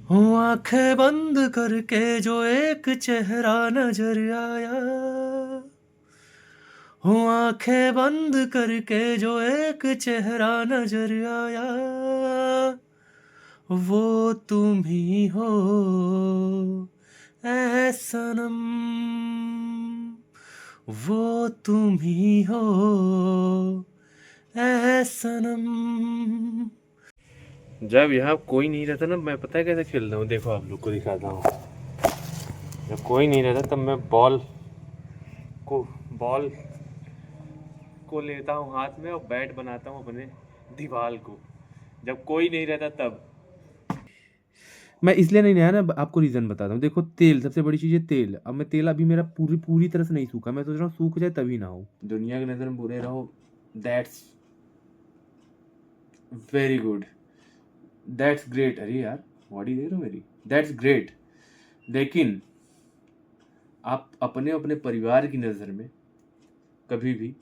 हूँ आंखें बंद करके जो एक चेहरा नजर आया, हूँ आंखें बंद करके जो एक चेहरा नजर आया, वो तुम ही हो ऐ सनम, वो तुम ही हो ऐ सनम। जब यहाँ कोई नहीं रहता ना, मैं पता है कैसे खेलता हूँ, देखो आप लोग को दिखाता हूँ। जब कोई नहीं रहता तब मैं को बॉल को लेता हूँ हाथ में और बैट बनाता हूँ अपने दीवार को। जब कोई नहीं रहता तब मैं इसलिए नहीं नया ना, आपको रीज़न बताता हूँ। देखो तेल, सबसे बड़ी चीज़ है तेल। अब मैं तेल अभी मेरा पूरी पूरी तरह से नहीं सूखा, मैं सोच रहा हूँ सूख जाए तभी नहाऊं। दुनिया की नज़र में बुरे रहो, that's very good, that's great. अरे यार बॉडी देख रहे हो मेरी, दैट्स ग्रेट। लेकिन आप अपने अपने परिवार की नज़र में कभी भी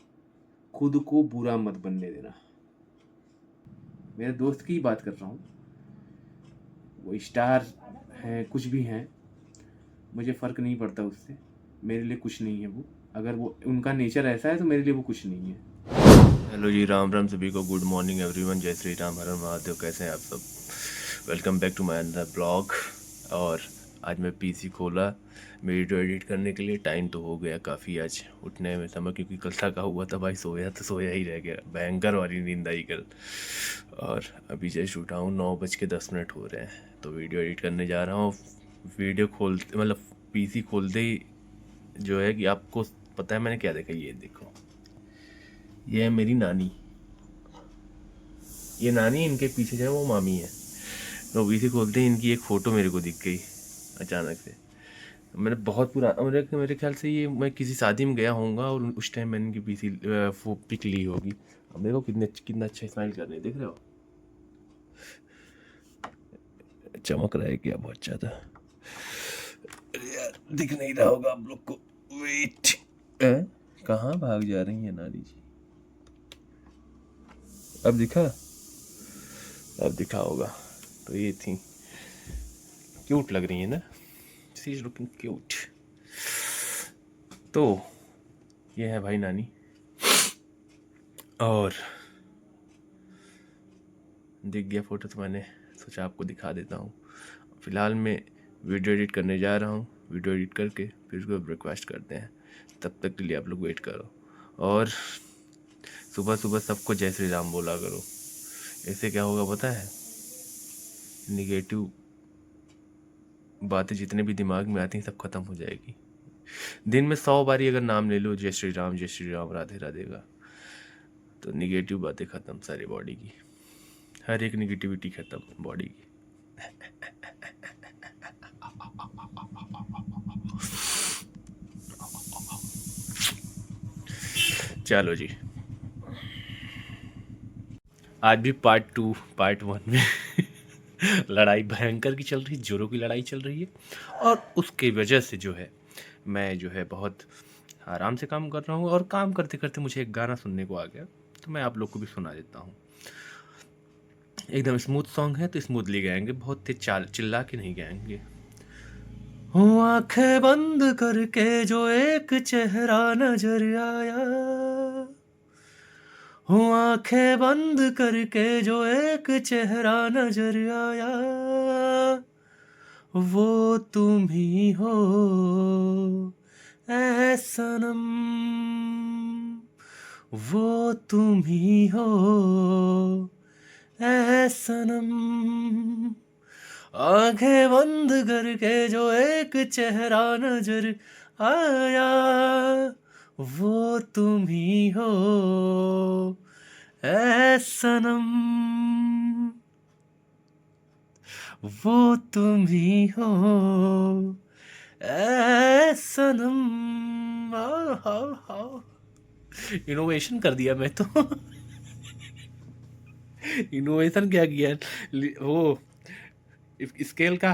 खुद को बुरा मत बनने देना। मेरे दोस्त की बात कर रहा हूँ, वो स्टार हैं, कुछ भी हैं, मुझे फ़र्क नहीं पड़ता उससे। मेरे लिए कुछ नहीं है वो। अगर वो उनका नेचर ऐसा है तो मेरे लिए वो कुछ नहीं है। हेलो जी, राम राम सभी को, गुड मॉर्निंग एवरीवन, जय श्री राम, हर हर महादेव। कैसे हैं आप सब? Welcome back to my another blog. और आज मैं पीसी खोला वीडियो एडिट करने के लिए। टाइम तो हो गया काफ़ी आज उठने में समय, क्योंकि कल थका हुआ था भाई, सोया तो सोया ही रह गया, भयंकर वाली नींद आई कल। और अभी जैसे उठा हूँ 9:10 हो रहे हैं, तो वीडियो एडिट करने जा रहा हूँ। वीडियो खोलते मतलब पीसी खोलते ही जो है कि आपको पता है मैंने क्या देखा, ये देखो, ये है मेरी नानी। ये नानी, इनके पीछे जो है वो मामी है। तो पीसी खोलते ही इनकी एक फ़ोटो मेरे को दिख गई अचानक से। मैंने बहुत मेरे ख्याल से ये मैं किसी शादी में गया होऊंगा और उस टाइम मैंने इनकी पीसी वो पिक ली होगी। अब देखो कितना अच्छा स्माइल कर रहे हैं, देख रहे हो? चमक रहा है क्या बहुत ज़्यादा? अरे यार दिख नहीं रहा होगा आप लोग को, वेट। कहाँ भाग जा रही है नानी जी? अब दिखा? अब दिखा होगा। तो ये थी, क्यूट लग रही है ना, शी इज लुकिंग क्यूट। तो ये है भाई नानी। और दिख गया फ़ोटो तो मैंने सोचा आपको दिखा देता हूँ। फ़िलहाल मैं वीडियो एडिट करने जा रहा हूँ, वीडियो एडिट करके फिर उसको ब्रेकफास्ट करते हैं। तब तक के लिए आप लोग वेट करो। और सुबह सुबह सबको जय श्री राम बोला करो। इससे क्या होगा पता है? निगेटिव बातें जितने भी दिमाग में आती हैं सब खत्म हो जाएगी। दिन में 100 बारी अगर नाम ले लो जय श्री राम राधे राधे का, तो निगेटिव बातें खत्म सारी बॉडी की, हर एक निगेटिविटी खत्म बॉडी की। चलो जी, आज भी पार्ट 1 में लड़ाई भयंकर की चल रही है, जोरों की लड़ाई चल रही है। और उसके वजह से जो है मैं जो है बहुत आराम से काम कर रहा हूँ, और काम करते करते मुझे एक गाना सुनने को आ गया, तो मैं आप लोग को भी सुना देता हूँ। एकदम स्मूथ सॉन्ग है तो स्मूथली गाएंगे, बहुत तेज चिल्ला के नहीं गाएंगे। हूँ आंखें बंद करके जो एक चेहरा नजर आया, हूँ आंखें बंद करके जो एक चेहरा नजर आया, वो तुम ही हो ऐ सनम, वो तुम ही हो ऐ सनम। आंखें बंद करके जो एक चेहरा नजर आया, वो तुम ही हो ऐ सनम, वो तुम ही हो ऐ सनम। हाँ, इनोवेशन कर दिया मैं तो। इनोवेशन क्या किया? वो स्केल का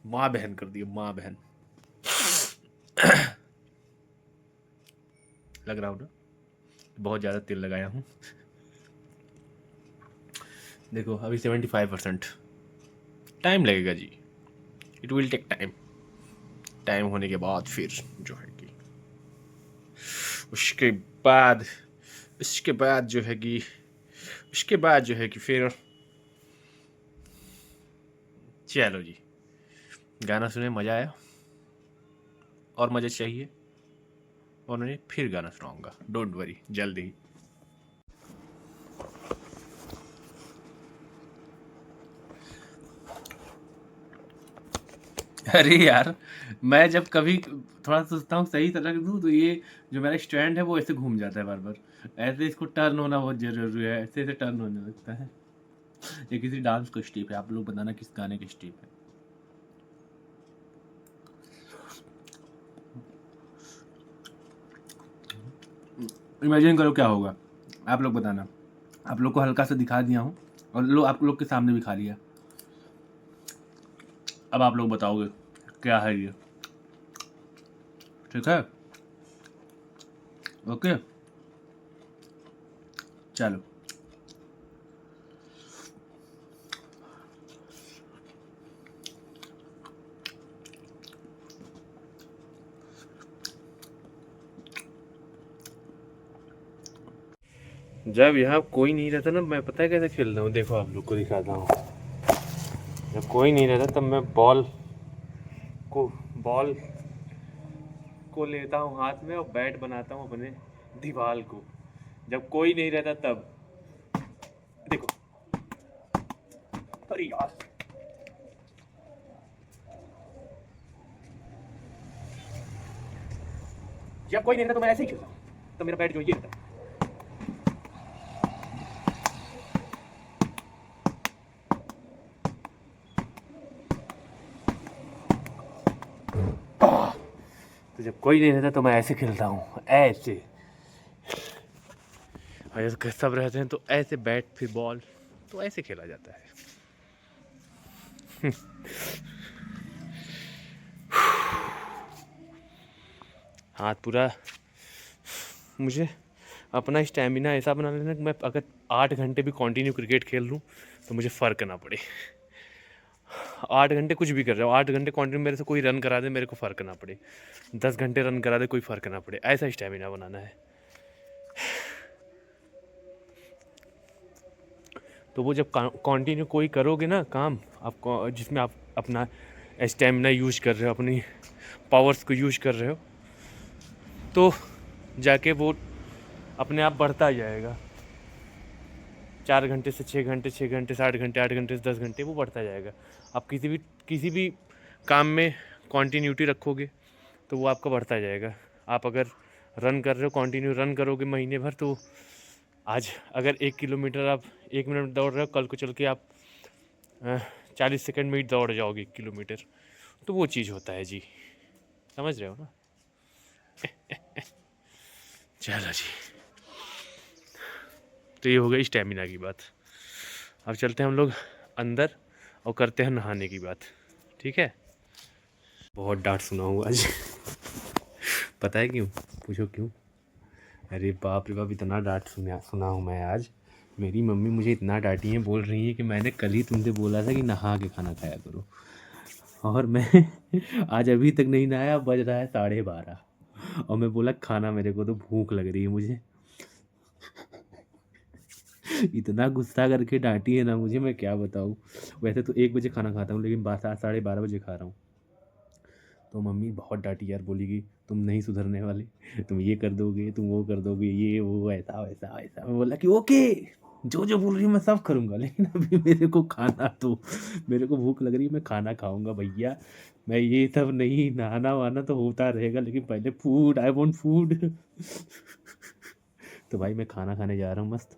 माँ बहन कर दिया, माँ बहन। लग रहा हूँ ना बहुत ज़्यादा तेल लगाया हूँ। देखो अभी 75%, टाइम लगेगा जी, it will take time. Time होने के बाद फिर जो है कि उसके बाद उसके बाद जो है कि उसके बाद जो है कि फिर चलो जी, गाना सुने, मज़ा आया और मज़ा चाहिए और मैं फिर गाना सुनाऊंगा, डोंट वरी, जल्दी ही। अरे यार, मैं जब कभी थोड़ा सोचता हूँ सही से रख दूँ तो ये जो मेरा स्टैंड है वो ऐसे घूम जाता है बार-बार। ऐसे इसको टर्न होना बहुत ज़रूरी है, ऐसे-ऐसे टर्न होने लगता है। ये किसी डांस का स्टेप है, आप लोग बताना किस गाने का स्टेप है। इमेजिन करो क्या होगा, आप लोग बताना। आप लोग को हल्का सा दिखा दिया हूँ और लो आप लोग के सामने भी खा लिया। अब आप लोग बताओगे क्या है ये? ठीक है? ओके? चलो। जब यहाँ कोई नहीं रहता ना, मैं पता है कैसे खेलता हूँ, देखो आप लोग को दिखाता हूँ। जब कोई नहीं रहता तब मैं को बॉल को लेता हूँ हाथ में और बैट बनाता हूँ अपने दीवार को। जब कोई नहीं रहता तब देखो। अरे यार, जब कोई नहीं रहता तो मैं ऐसे ही खेलता हूँ, तो मेरा बैट जो ये रहता है। तो जब कोई नहीं रहता तो मैं ऐसे खेलता हूँ, ऐसे। और जब सब रहते हैं तो ऐसे बैट फिर बॉल, तो ऐसे खेला जाता है। हाथ पूरा, मुझे अपना स्टैमिना ऐसा बना लेना कि मैं अगर 8 घंटे भी कंटिन्यू क्रिकेट खेल लूँ तो मुझे फ़र्क ना पड़े। 8 घंटे कुछ भी कर रहा हूँ, 8 घंटे कंटिन्यू मेरे से कोई रन करा दे, मेरे को फ़र्क ना पड़े। 10 घंटे रन करा दे, कोई फ़र्क ना पड़े, ऐसा स्टैमिना बनाना है। तो वो जब कंटिन्यू कोई करोगे ना काम, आपको जिसमें आप अपना स्टैमिना यूज कर रहे हो, अपनी पावर्स को यूज कर रहे हो, तो जाके वो अपने आप बढ़ता जाएगा। 4 घंटे से 6 घंटे, 6 घंटे से 8 घंटे, 8 घंटे से 10 घंटे, वो बढ़ता जाएगा। आप किसी भी काम में कॉन्टीन्यूटी रखोगे तो वो आपका बढ़ता जाएगा। आप अगर रन कर रहे हो, कंटिन्यू रन करोगे महीने भर, तो आज अगर 1 किलोमीटर आप 1 मिनट दौड़ रहे हो, कल को चल के आप 40 सेकंड में ही दौड़ जाओगे 1 किलोमीटर। तो वो चीज़ होता है जी, समझ रहे हो ना? चलो जी, तो ये हो गई स्टेमिना की बात। अब चलते हैं हम लोग अंदर और करते हैं नहाने की बात, ठीक है? बहुत डांट सुना हूँ आज। पता है क्यों? पूछो क्यों? अरे बाप रे बाप, इतना डांट सुना हूँ मैं आज। मेरी मम्मी मुझे इतना डांटी है, बोल रही है कि मैंने कल ही तुमसे बोला था कि नहा के खाना खाया करो, और मैं आज अभी तक नहीं नहाया, बज रहा है 12:30 और मैं बोला खाना, मेरे को तो भूख लग रही है मुझे। इतना गुस्सा करके डांटी है ना मुझे, मैं क्या बताऊँ। वैसे तो 1 बजे खाना खाता हूँ, लेकिन 12 बजे खा रहा हूँ। तो मम्मी बहुत डांटी यार, बोली कि तुम नहीं सुधरने वाले, तुम ये कर दोगे, तुम वो कर दोगे, ये वो ऐसा वैसा वैसा। मैं बोला कि ओके, जो जो बोल रही हूँ मैं सब करूँगा, लेकिन अभी मेरे को खाना तो, मेरे को भूख लग रही है, मैं खाना खाऊंगा भैया। मैं ये सब नहीं, नहाना वहाना तो होता रहेगा, लेकिन पहले फूड, आई वॉन्ट फूड। तो भाई मैं खाना खाने जा रहा हूँ मस्त।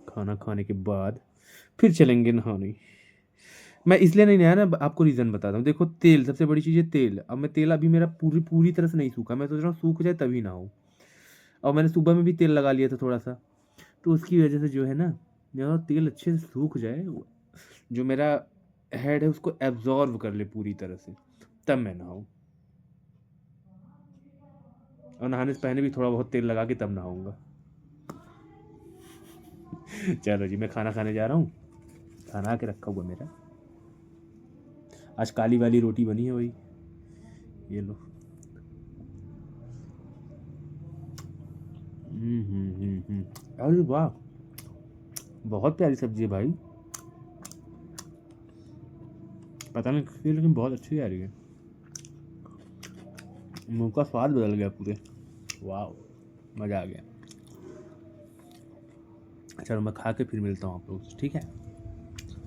खाना खाने के बाद फिर चलेंगे नहाने। मैं इसलिए नहीं नहाया ना, आपको रीज़न बताता हूँ। देखो तेल, सबसे बड़ी चीज़ है तेल। अब मैं तेल अभी मेरा पूरी पूरी तरह से नहीं सूखा, मैं सोच रहा हूँ सूख जाए तभी नहाऊँ। और मैंने सुबह में भी तेल लगा लिया था थोड़ा सा, तो उसकी वजह से जो है ना, मेरा तेल अच्छे से सूख जाए, जो मेरा हेड है उसको एब्जॉर्व कर ले पूरी तरह से, तब मैं नहाऊँ। और नहाने से पहले भी थोड़ा बहुत तेल लगा के तब नहाऊँगा। चलो जी, मैं खाना खाने जा रहा हूँ, खाना आके रखा हुआ मेरा। आज काली वाली रोटी बनी है वही, ये लो। अरे वाह, बहुत प्यारी सब्जी है भाई, पता नहीं किसकी, लेकिन बहुत अच्छी आ रही है, मुंह का स्वाद बदल गया पूरे। वाह, मज़ा आ गया। चलो मैं खा के फिर मिलता हूँ आप लोग से, ठीक है?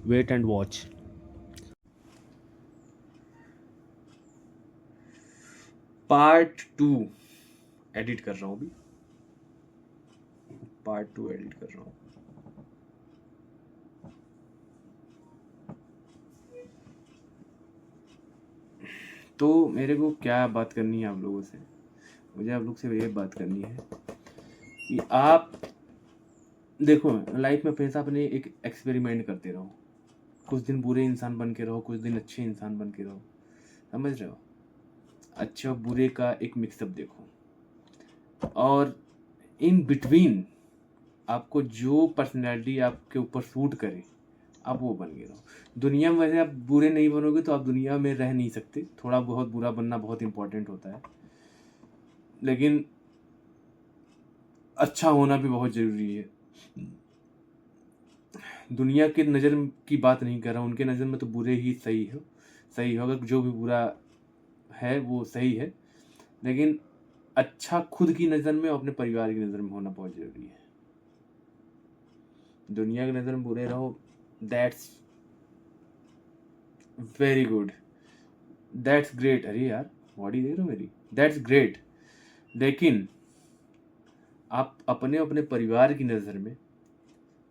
Wait and watch. Part 2 edit कर रहा हूँ अभी, पार्ट 2 एडिट कर रहा हूँ। तो मेरे को क्या बात करनी है आप लोगों से, मुझे आप लोग से ये बात करनी है कि आप देखो लाइफ में हमेशा अपने एक एक्सपेरिमेंट करते रहो, कुछ दिन बुरे इंसान बन के रहो, कुछ दिन अच्छे इंसान बन के रहो, समझ रहे हो? अच्छे और बुरे का एक मिक्सअप देखो, और इन बिटवीन आपको जो पर्सनैलिटी आपके ऊपर सूट करे आप वो बन के रहो। दुनिया में वैसे आप बुरे नहीं बनोगे तो आप दुनिया में रह नहीं सकते, थोड़ा बहुत बुरा बनना बहुत इंपॉर्टेंट होता है, लेकिन अच्छा होना भी बहुत ज़रूरी है। दुनिया के नज़र की बात नहीं कर रहा हूँ, उनके नज़र में तो बुरे ही सही हो, अगर जो भी बुरा है वो सही है, लेकिन अच्छा खुद की नज़र में और अपने परिवार की नज़र में होना बहुत ज़रूरी है। दुनिया की नज़र में बुरे रहो, that's very good, that's great. अरे यार बॉडी देख रहे हो मेरी, दैट्स ग्रेट, लेकिन आप अपने अपने परिवार की नज़र में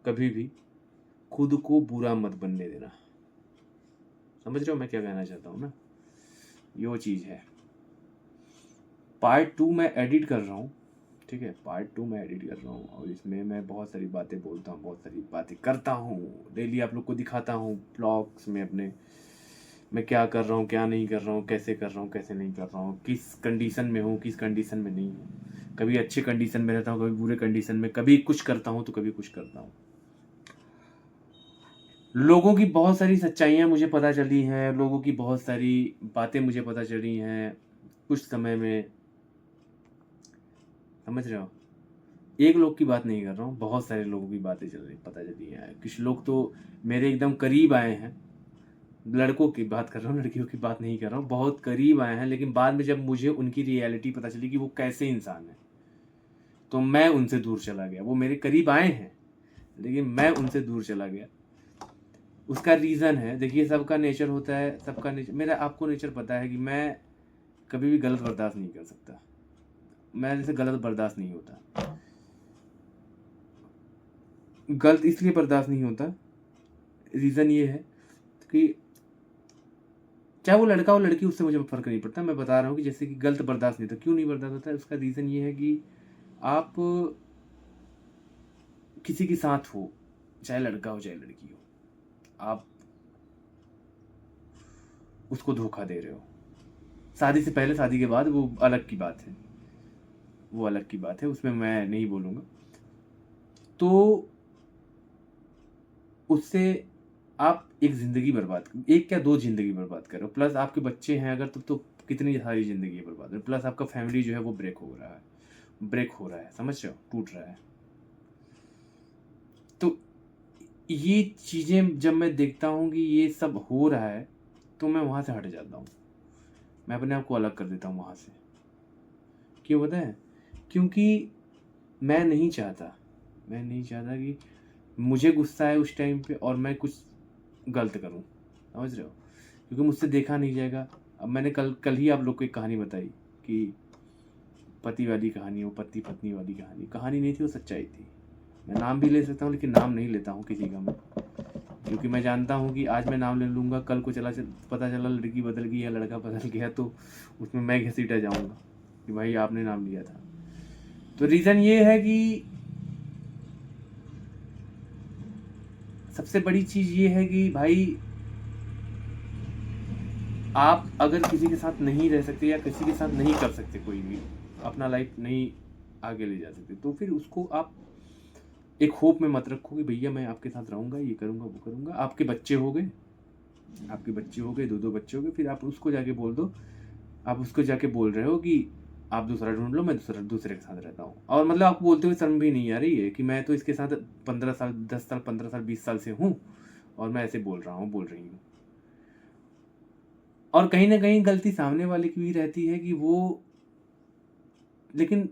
कभी भी खुद को बुरा मत बनने देना। समझ रहे हो मैं क्या कहना चाहता हूँ ना? यो चीज़ है। पार्ट 2 मैं एडिट कर रहा हूँ, ठीक है? पार्ट 2 मैं एडिट कर रहा हूँ और इसमें मैं बहुत सारी बातें बोलता हूँ, बहुत सारी बातें करता हूँ, डेली आप लोग को दिखाता हूँ ब्लॉग्स में अपने, मैं क्या कर रहा हूँ, क्या नहीं कर रहा हूँ, कैसे कर रहा हूँ, कैसे नहीं कर रहा हूँ, किस कंडीशन में हूँ, किस कंडीशन में नहीं हूँ। कभी अच्छे कंडीशन में रहता हूँ, कभी बुरे कंडीशन में, कभी कुछ करता हूँ तो कभी कुछ करता हूँ। लोगों की बहुत सारी सच्चाइयाँ मुझे पता चली हैं, लोगों की बहुत सारी बातें मुझे पता चली हैं कुछ समय में, समझ रहे हो? एक लोग की बात नहीं कर रहा हूँ, बहुत सारे लोगों की बातें पता चली हैं। कुछ लोग तो मेरे एकदम करीब आए हैं, लड़कों की बात कर रहा हूँ, लड़कियों की बात नहीं कर रहा हूँ, बहुत करीब आए हैं, लेकिन बाद में जब मुझे उनकी रियलिटी पता चली कि वो कैसे इंसान है, तो मैं उनसे दूर चला गया। वो मेरे करीब आए हैं लेकिन मैं उनसे दूर चला गया। उसका रीज़न है, देखिए सबका नेचर होता है, सबका नेचर, मेरा आपको नेचर पता है कि मैं कभी भी गलत बर्दाश्त नहीं कर सकता, मैं जैसे गलत बर्दाश्त नहीं होता। गलत इसलिए बर्दाश्त नहीं होता, रीज़न ये है कि चाहे वो लड़का हो लड़की, उससे मुझे फ़र्क नहीं पड़ता। मैं बता रहा हूँ कि जैसे कि गलत बर्दाश्त नहीं होता, क्यों नहीं बर्दाश्त होता है? उसका रीज़न ये है कि आप किसी के साथ हो, चाहे लड़का हो चाहे लड़की हो, आप उसको धोखा दे रहे हो। शादी से पहले, शादी के बाद वो अलग की बात है, वो अलग की बात है, उसमें मैं नहीं बोलूँगा। तो उससे आप एक ज़िंदगी बर्बाद, एक क्या 2 ज़िंदगी बर्बाद कर रहे हो, प्लस आपके बच्चे हैं अगर, तब तो कितनी सारी ज़िंदगी बर्बाद है, प्लस आपका फैमिली जो है वो ब्रेक हो रहा है, समझ रहे हो? टूट रहा है। तो ये चीज़ें जब मैं देखता हूँ कि ये सब हो रहा है, तो मैं वहाँ से हट जाता हूँ, मैं अपने आप को अलग कर देता हूँ वहाँ से। क्यों पता है? क्योंकि मैं नहीं चाहता कि मुझे गुस्सा है उस टाइम पे और मैं कुछ गलत करूँ, समझ रहे हो? क्योंकि मुझसे देखा नहीं जाएगा। अब मैंने कल ही आप लोग को एक कहानी बताई कि पति वाली कहानी, वो पति पत्नी वाली कहानी नहीं थी, वो सच्चाई थी। मैं नाम भी ले सकता हूँ लेकिन नाम नहीं लेता हूँ किसी का मैं, क्योंकि मैं जानता हूँ कि आज मैं नाम ले लूँगा, कल को पता चला लड़की बदल गई या लड़का बदल गया तो उसमें मैं घसीटा जाऊँगा कि भाई आपने नाम लिया था। तो रीज़न ये है कि सबसे बड़ी चीज़ ये है कि भाई आप अगर किसी के साथ नहीं रह सकते या किसी के साथ नहीं कर सकते, कोई भी अपना लाइफ नहीं आगे ले जा सकते, तो फिर उसको आप एक होप में मत रखो कि भैया मैं आपके साथ रहूँगा, ये करूँगा वो करूँगा। आपके बच्चे हो गए, आपके बच्चे हो गए, 2-2 बच्चे हो गए, फिर आप उसको जाके बोल दो, आप उसको जाके बोल रहे हो कि आप दूसरा ढूँढ लो, मैं दूसरे के साथ रहता हूँ। और मतलब आपको बोलते हुए शर्म भी नहीं आ रही है कि मैं तो इसके साथ 15 साल, 10 साल, 15 साल, 20 साल से हूँ और मैं ऐसे बोल रही हूँ। और कहीं न कहीं गलती सामने वाले की भी रहती है कि वो, लेकिन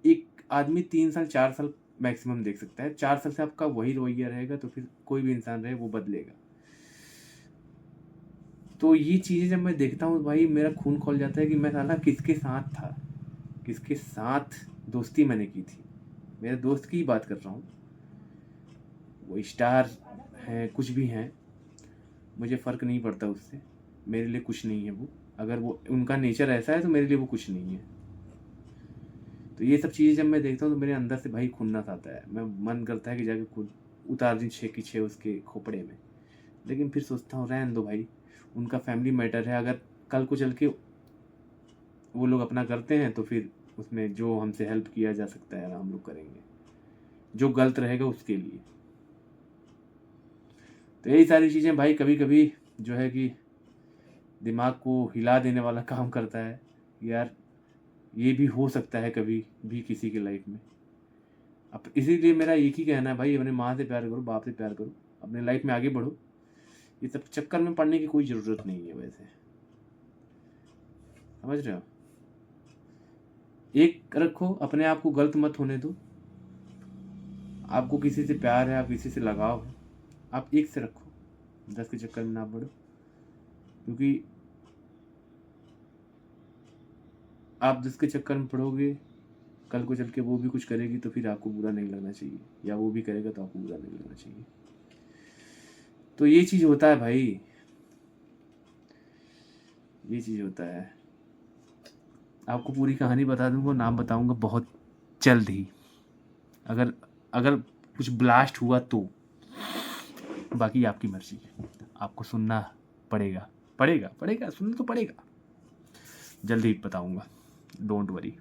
एक आदमी 3 साल, 4 साल मैक्सिमम देख सकता है। 4 साल से आपका वही रवैया रहेगा तो फिर कोई भी इंसान रहे वो बदलेगा। तो ये चीज़ें जब मैं देखता हूँ भाई मेरा खून खौल जाता है कि मैं साला किसके साथ था, किसके साथ दोस्ती मैंने की थी। मेरे दोस्त की ही बात कर रहा हूँ, वो स्टार हैं, कुछ भी हैं, मुझे फ़र्क नहीं पड़ता उससे, मेरे लिए कुछ नहीं है वो। अगर वो उनका नेचर ऐसा है तो मेरे लिए वो कुछ नहीं है। तो ये सब चीज़ें जब मैं देखता हूँ तो मेरे अंदर से भाई खुन्नस आता है, मैं मन करता है कि जाके खुद उतार दी 6 की 6 उसके खोपड़े में। लेकिन फिर सोचता हूँ रहने दो भाई, उनका फैमिली मैटर है, अगर कल को चल के वो लोग अपना करते हैं तो फिर उसमें जो हमसे हेल्प किया जा सकता है हम लोग करेंगे, जो गलत रहेगा उसके लिए। तो यही सारी चीज़ें भाई कभी कभी जो है कि दिमाग को हिला देने वाला काम करता है। यार ये भी हो सकता है कभी भी किसी की लाइफ में। अब इसीलिए मेरा एक ही कहना है भाई, अपने माँ से प्यार करो, बाप से प्यार करो, अपने लाइफ में आगे बढ़ो। ये सब चक्कर में पड़ने की कोई ज़रूरत नहीं है वैसे, समझ रहे हो। एक रखो, अपने आप को गलत मत होने दो। आपको किसी से प्यार है, आप किसी से लगाव है, आप एक से रखो, 10 के चक्कर में ना पड़ो। क्योंकि आप 10 के चक्कर में पड़ोगे, कल को चल के वो भी कुछ करेगी तो फिर आपको बुरा नहीं लगना चाहिए, या वो भी करेगा तो आपको बुरा नहीं लगना चाहिए। तो ये चीज़ होता है भाई, ये चीज़ होता है। आपको पूरी कहानी बता दूंगा, नाम बताऊंगा बहुत जल्द ही, अगर अगर कुछ ब्लास्ट हुआ तो। बाकी आपकी मर्जी, आपको सुनना पड़ेगा, सुनना तो पड़ेगा, जल्द ही बताऊंगा, डोंट वरी।